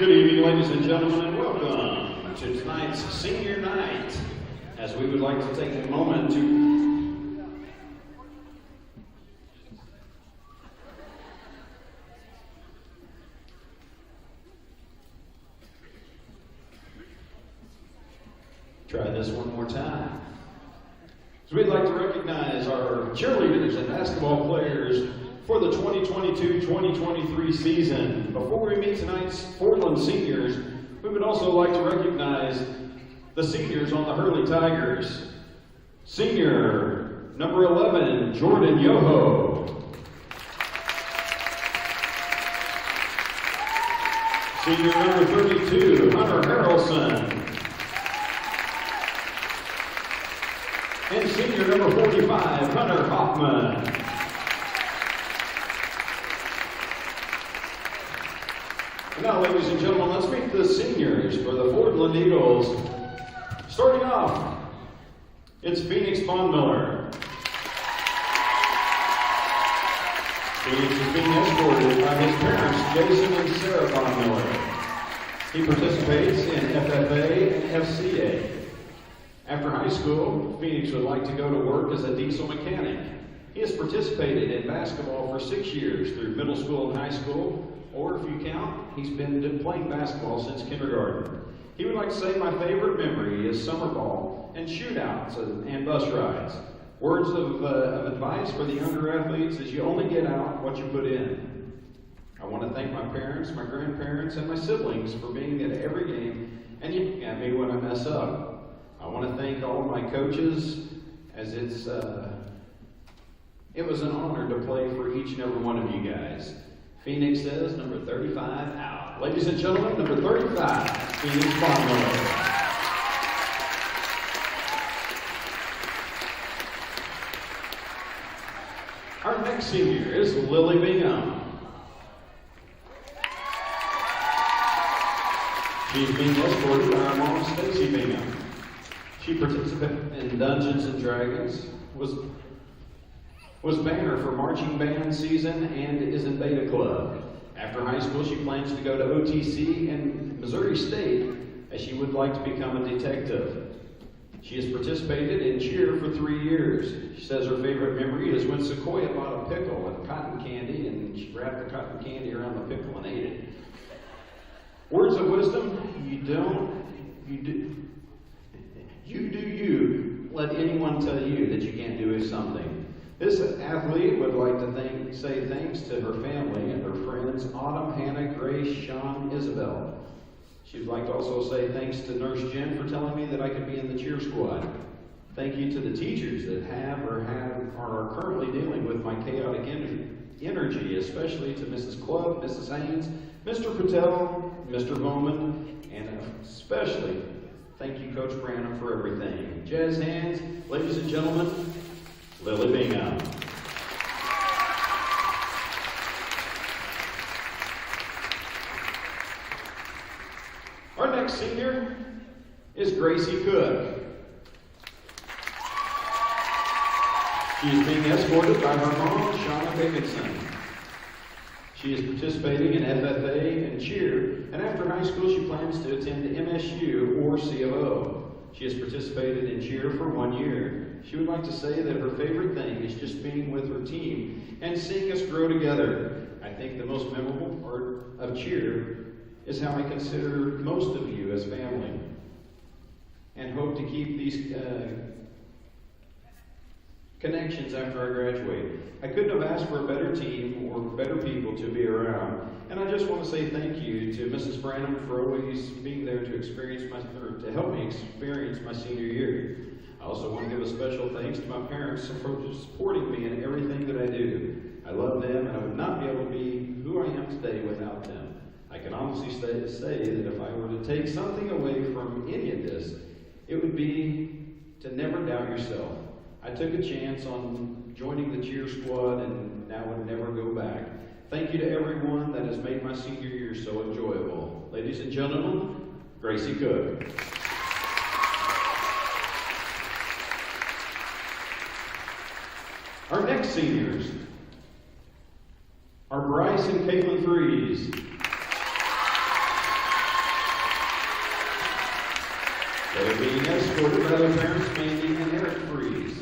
Good evening, ladies and gentlemen, and welcome to tonight's senior night, as we would like to take a moment to try this one more time. So we'd like to recognize our cheerleaders and basketball players for the 2022-2023 season. Before we meet tonight's Fordland seniors, we would also like to recognize the seniors on the Hurley Tigers. Senior number 11, Jordan Yoho. Senior number 32, Hunter Harrelson. And senior number 45, Hunter Hoffman. Now, ladies and gentlemen, let's meet the seniors for the Fordland Eagles. Starting off, it's Phoenix Bondmiller. Phoenix is being escorted by his parents, Jason and Sarah Bondmiller. He participates in FFA and FCA. After high school, Phoenix would like to go to work as a diesel mechanic. He has participated in basketball for 6 years through middle school and high school, or if you count, he's been playing basketball since kindergarten. He would like to say my favorite memory is summer ball and shootouts and bus rides. Words of advice for the younger athletes is you only get out what you put in. I want to thank my parents, my grandparents, and my siblings for being at every game and looking at me when I mess up. I want to thank all of my coaches, as it was an honor to play for each and every one of you guys. Phoenix says number 35 out. Ladies and gentlemen, number 35, Phoenix Bondmiller. Our next senior is Lily Bingham. She's being escorted by our mom, Stacy Bingham. She participated in Dungeons and Dragons, was banner for marching band season, and is in Beta Club. After high school, she plans to go to OTC and Missouri State, as she would like to become a detective. She has participated in cheer for 3 years. She says her favorite memory is when Sequoia bought a pickle and cotton candy, and she wrapped the cotton candy around the pickle and ate it. Words of wisdom: you do you. Let anyone tell you that you can't do something. This athlete would like to say thanks to her family and her friends, Autumn, Hannah, Grace, Sean, Isabel. She'd like to also say thanks to Nurse Jen for telling me that I could be in the cheer squad. Thank you to the teachers that have or are currently dealing with my chaotic energy, especially to Mrs. Clubb, Mrs. Haynes, Mr. Patel, Mr. Bowman, and especially thank you, Coach Branham, for everything. Jazz hands, ladies and gentlemen, Lily Bingham. Our next senior is Gracie Cook. She is being escorted by her mom, Shauna Davidson. She is participating in FFA and cheer, and after high school she plans to attend MSU or C of O. She has participated in cheer for 1 year. She would like to say that her favorite thing is just being with her team and seeing us grow together. I think the most memorable part of cheer is how I consider most of you as family, and hope to keep these connections after I graduate. I couldn't have asked for a better team or better people to be around. And I just want to say thank you to Mrs. Branham for always being there to help me experience my senior year. I also want to give a special thanks to my parents for supporting me in everything that I do. I love them, and I would not be able to be who I am today without them. I can honestly say that if I were to take something away from any of this, it would be to never doubt yourself. I took a chance on joining the cheer squad, and now would never go back. Thank you to everyone that has made my senior year so enjoyable. Ladies and gentlemen, Gracie Cook. Our next seniors are Bryce and Caitlin Freeze. They are being escorted by their parents, Mandy and Eric Freeze.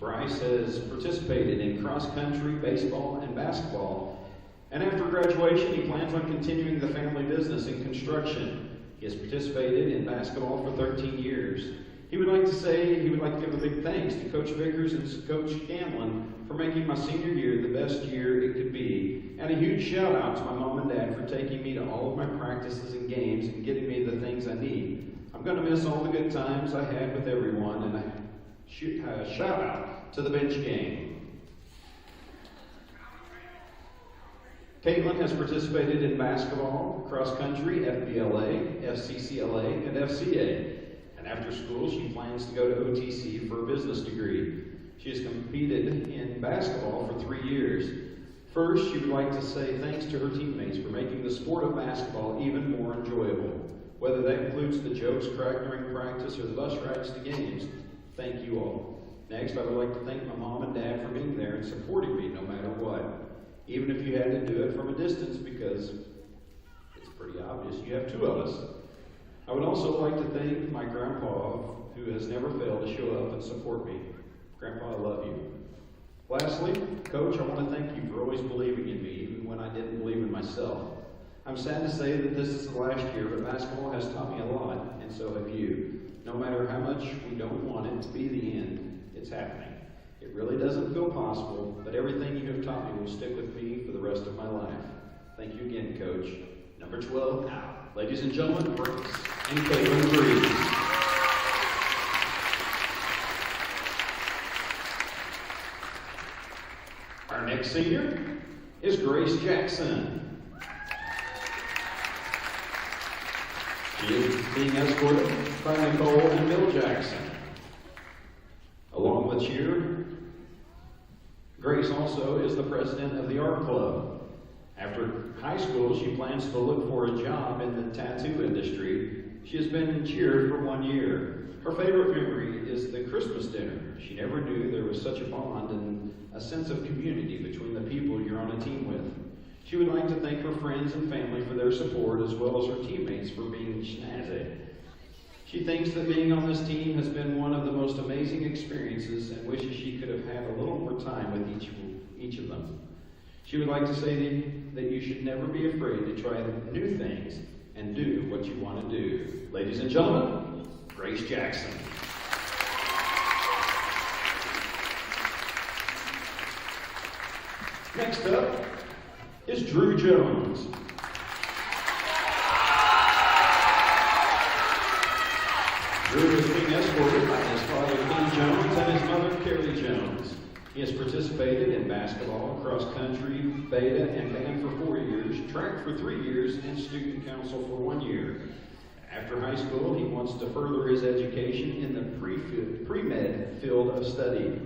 Bryce has participated in cross-country, baseball, and basketball, and after graduation, he plans on continuing the family business in construction. He has participated in basketball for 13 years. He would like to give a big thanks to Coach Vickers and Coach Scanlon for making my senior year the best year it could be, and a huge shout out to my mom and dad for taking me to all of my practices and games and getting me the things I need. I'm going to miss all the good times I had with everyone, and a shout out to the bench game. Caitlin has participated in basketball, cross country, FBLA, FCCLA, and FCA. And after school, she plans to go to OTC for a business degree. She has competed in basketball for 3 years. First, she would like to say thanks to her teammates for making the sport of basketball even more enjoyable. Whether that includes the jokes cracked during practice or the bus rides to games, thank you all. Next, I would like to thank my mom and dad for being there and supporting me no matter what. Even if you had to do it from a distance, because it's pretty obvious you have 2 of us. I would also like to thank my grandpa, who has never failed to show up and support me. Grandpa, I love you. Lastly, Coach, I want to thank you for always believing in me, even when I didn't believe in myself. I'm sad to say that this is the last year, but basketball has taught me a lot, and so have you. No matter how much we don't want it to be the end, it's happening. It really doesn't feel possible, but everything you have taught me will stick with me for the rest of my life. Thank you again, Coach. Number 12, out. Ladies and gentlemen, Bryce and Caitlin Freeze. Our next senior is Grace Jackson. She is being escorted by Nicole and Bill Jackson. Along with cheer, Grace also is the president of the art club. After high school, she plans to look for a job in the tattoo industry. She has been in cheer for 1 year. Her favorite memory is the Christmas dinner. She never knew there was such a bond and a sense of community between the people you're on a team with. She would like to thank her friends and family for their support, as well as her teammates for being snazzy. She thinks that being on this team has been one of the most amazing experiences and wishes she could have had a little more time with each of them. She would like to say that you should never be afraid to try new things and do what you want to do. Ladies and gentlemen, Grace Jackson. Next up is Drew Jones. Drew is being escorted by his father, Ken Jones, and his mother, Carrie Jones. He has participated in basketball, cross country, beta, and band for 4 years, track for 3 years, and student council for 1 year. After high school, he wants to further his education in the pre-med field of study,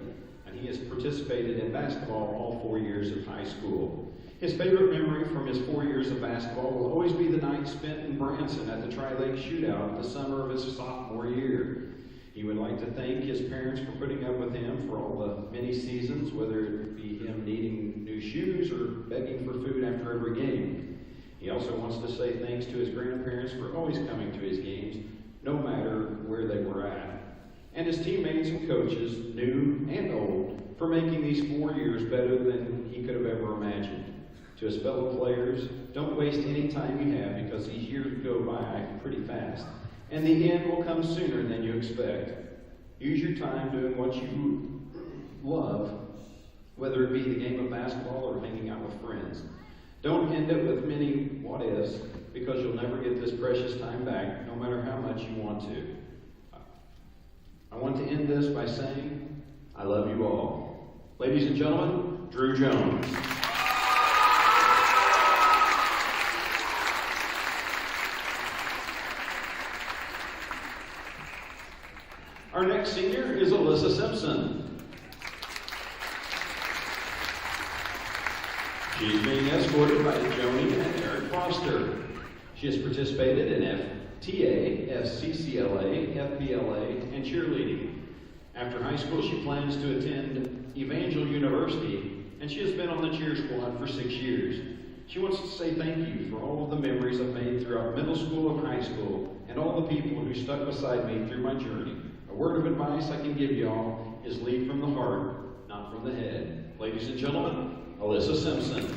and he has participated in basketball all 4 years of high school. His favorite memory from his 4 years of basketball will always be the night spent in Branson at the Tri-Lake Shootout the summer of his sophomore year. He would like to thank his parents for putting up with him for all the many seasons, whether it be him needing new shoes or begging for food after every game. He also wants to say thanks to his grandparents for always coming to his games, no matter where they were at. And his teammates and coaches, new and old, for making these 4 years better than he could have ever imagined. To his fellow players, don't waste any time you have, because these years go by pretty fast. And the end will come sooner than you expect. Use your time doing what you love, whether it be the game of basketball or hanging out with friends. Don't end it with many what-ifs, because you'll never get this precious time back, no matter how much you want to. I want to end this by saying, I love you all. Ladies and gentlemen, Drew Jones. Our next senior is Alyssa Simpson. She's being escorted by Joni and Eric Foster. She has participated in FTA, FCCLA, FBLA, and cheerleading. After high school, she plans to attend Evangel University, and she has been on the cheer squad for 6 years. She wants to say thank you for all of the memories I've made throughout middle school and high school, and all the people who stuck beside me through my journey. A word of advice I can give y'all is lead from the heart, not from the head. Ladies and gentlemen, Alyssa Simpson.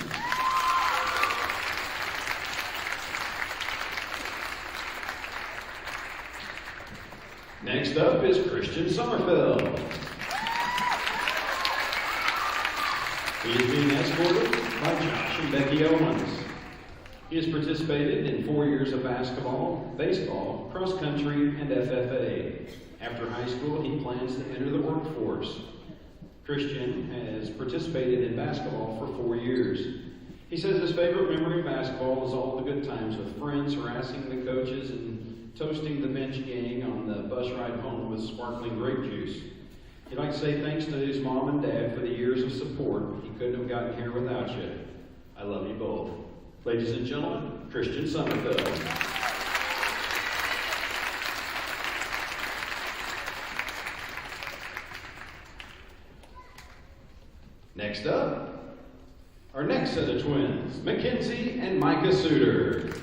Next up is Christian Sommerfeld. He is being escorted by Josh and Becky Owens. He has participated in 4 years of basketball, baseball, cross country, and FFA. After high school, he plans to enter the workforce. Christian has participated in basketball for 4 years. He says his favorite memory of basketball is all the good times with friends harassing the coaches and toasting the bench gang on the bus ride home with sparkling grape juice. He'd like to say thanks to his mom and dad for the years of support. He couldn't have gotten here without you. I love you both. Ladies and gentlemen, Christian Sommerfeld. Next up, our next set of twins, Mackenzie and Micah Suter.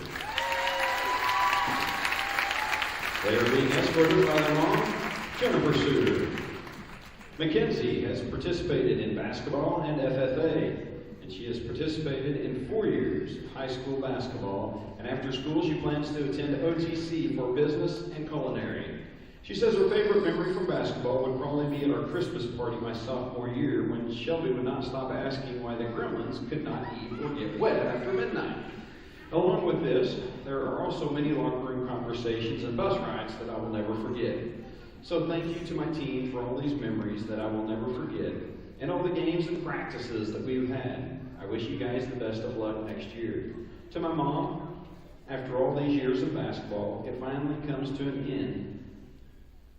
They are being escorted by their mom, Jennifer Suter. Mackenzie has participated in basketball and FFA, and she has participated in 4 years of high school basketball, and after school she plans to attend OTC for business and culinary. She says her favorite memory from basketball would probably be at our Christmas party my sophomore year when Shelby would not stop asking why the gremlins could not eat or get wet after midnight. Along with this, there are also many locker room conversations and bus rides that I will never forget. So thank you to my team for all these memories that I will never forget, and all the games and practices that we've had. I wish you guys the best of luck next year. To my mom, after all these years of basketball, it finally comes to an end.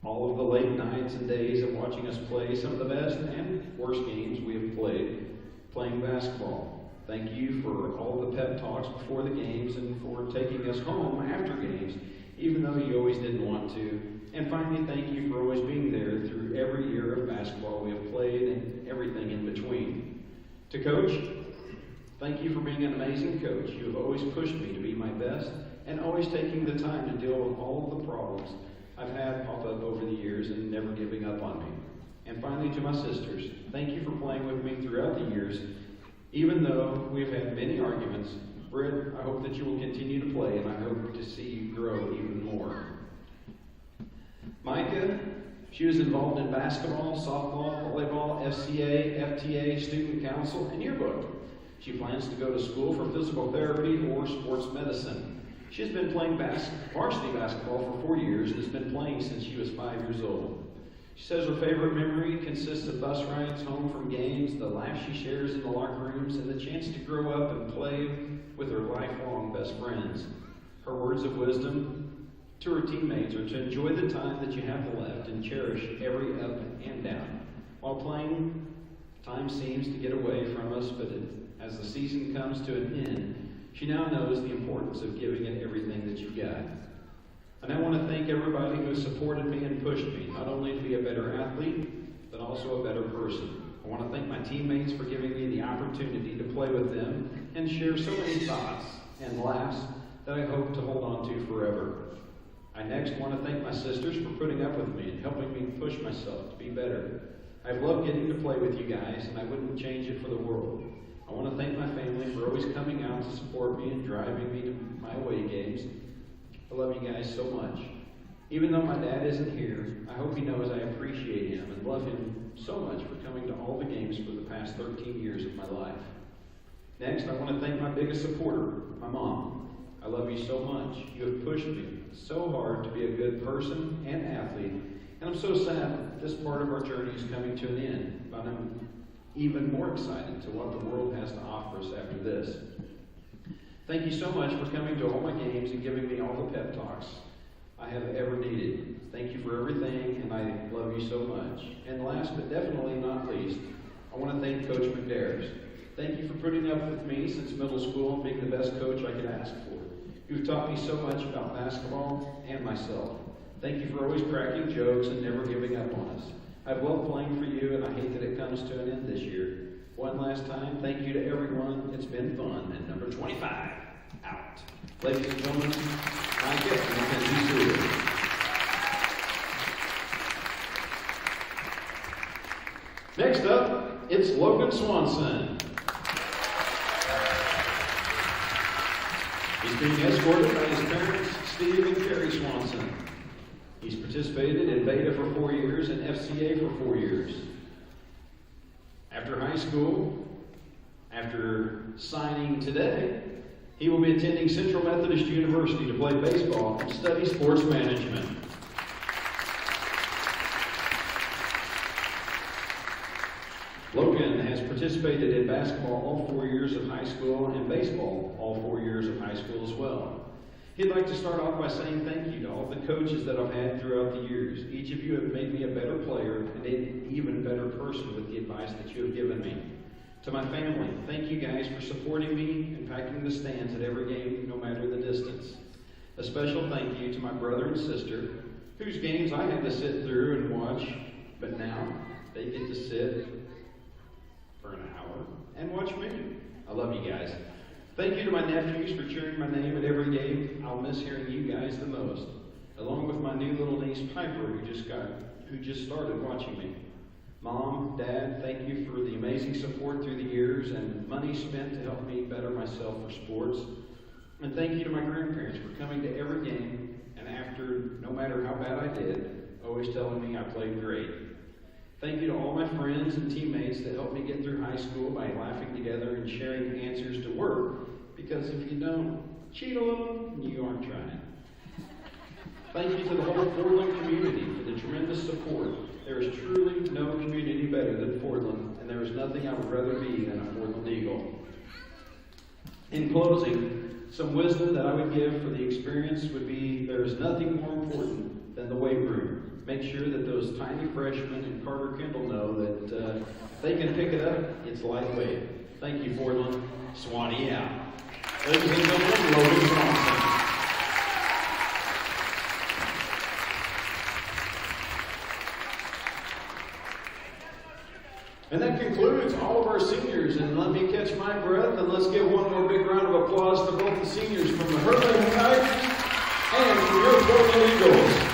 All of the late nights and days of watching us play some of the best and worst games we have playing basketball. Thank you for all the pep talks before the games and for taking us home after games, even though you always didn't want to. And finally, thank you for always being there through every year of basketball we have played and everything in between. To Coach, thank you for being an amazing coach. You have always pushed me to be my best and always taking the time to deal with all of the problems I've had pop up over the years and never giving up on me. And finally, to my sisters, thank you for playing with me throughout the years. Even though we've had many arguments, Britt, I hope that you will continue to play, and I hope to see you grow even more. Micah, she was involved in basketball, softball, volleyball, FCA, FTA, student council, and yearbook. She plans to go to school for physical therapy or sports medicine. She has been playing varsity basketball for 4 years and has been playing since she was 5 years old. She says her favorite memory consists of bus rides home from games, the laughs she shares in the locker rooms, and the chance to grow up and play with her lifelong best friends. Her words of wisdom to her teammates are to enjoy the time that you have left and cherish every up and down. While playing, time seems to get away from us, but as the season comes to an end, she now knows the importance of giving it everything that you've got. And I want to thank everybody who has supported me and pushed me, not only to be a better athlete, but also a better person. I want to thank my teammates for giving me the opportunity to play with them and share so many thoughts and laughs that I hope to hold on to forever. I next want to thank my sisters for putting up with me and helping me push myself to be better. I've loved getting to play with you guys, and I wouldn't change it for the world. I want to thank my family for always coming out to support me and driving me to my away games. I love you guys so much. Even though my dad isn't here, I hope he knows I appreciate him and love him so much for coming to all the games for the past 13 years of my life. Next, I want to thank my biggest supporter, my mom. I love you so much. You have pushed me so hard to be a good person and athlete, and I'm so sad that this part of our journey is coming to an end, but I'm even more excited to what the world has to offer us after this. Thank you so much for coming to all my games and giving me all the pep talks I have ever needed. Thank you for everything, and I love you so much. And last but definitely not least, I want to thank Coach McDares. Thank you for putting up with me since middle school and being the best coach I could ask for. You've taught me so much about basketball and myself. Thank you for always cracking jokes and never giving up on us. I've loved playing for you, and I hate that it comes to an end this year. One last time, thank you to everyone. It's been fun. And number 25, out. Ladies and gentlemen, my gift from Mackenzie Stewart. Next up, it's Logan Swanson. He's being escorted by his parents, Steve and Carrie Swanson. He's participated in Beta for 4 years and FCA for 4 years. After high school, after signing today, he will be attending Central Methodist University to play baseball and study sports management. Logan has participated in basketball all 4 years of high school and baseball all 4 years of high school as well. He'd like to start off by saying thank you to all the coaches that I've had throughout the years. Each of you have made me a better player and an even better person with the advice that you have given me. To my family, thank you guys for supporting me and packing the stands at every game, no matter the distance. A special thank you to my brother and sister, whose games I had to sit through and watch, but now they get to sit for an hour and watch me. I love you guys. Thank you to my nephews for cheering my name at every game. I'll miss hearing you guys the most, along with my new little niece Piper, who just started watching me. Mom, Dad, thank you for the amazing support through the years and money spent to help me better myself for sports. And thank you to my grandparents for coming to every game and after, no matter how bad I did, always telling me I played great. Thank you to all my friends and teammates that helped me get through high school by laughing together and sharing answers to work, because if you don't cheat a little, you aren't trying. Thank you to the whole Fordland community for the tremendous support. There is truly no community better than Fordland, and there is nothing I would rather be than a Fordland Eagle. In closing, some wisdom that I would give for the experience would be there is nothing more important than the weight room. Make sure that those tiny freshmen and Carter Kendall know that if they can pick it up, it's lightweight. Thank you, Fordland. Swanee out. Ladies and gentlemen, Logan Swanson. And that concludes all of our seniors. And let me catch my breath and let's give one more big round of applause to both the seniors from the Fordland High and from your Fordland Eagles.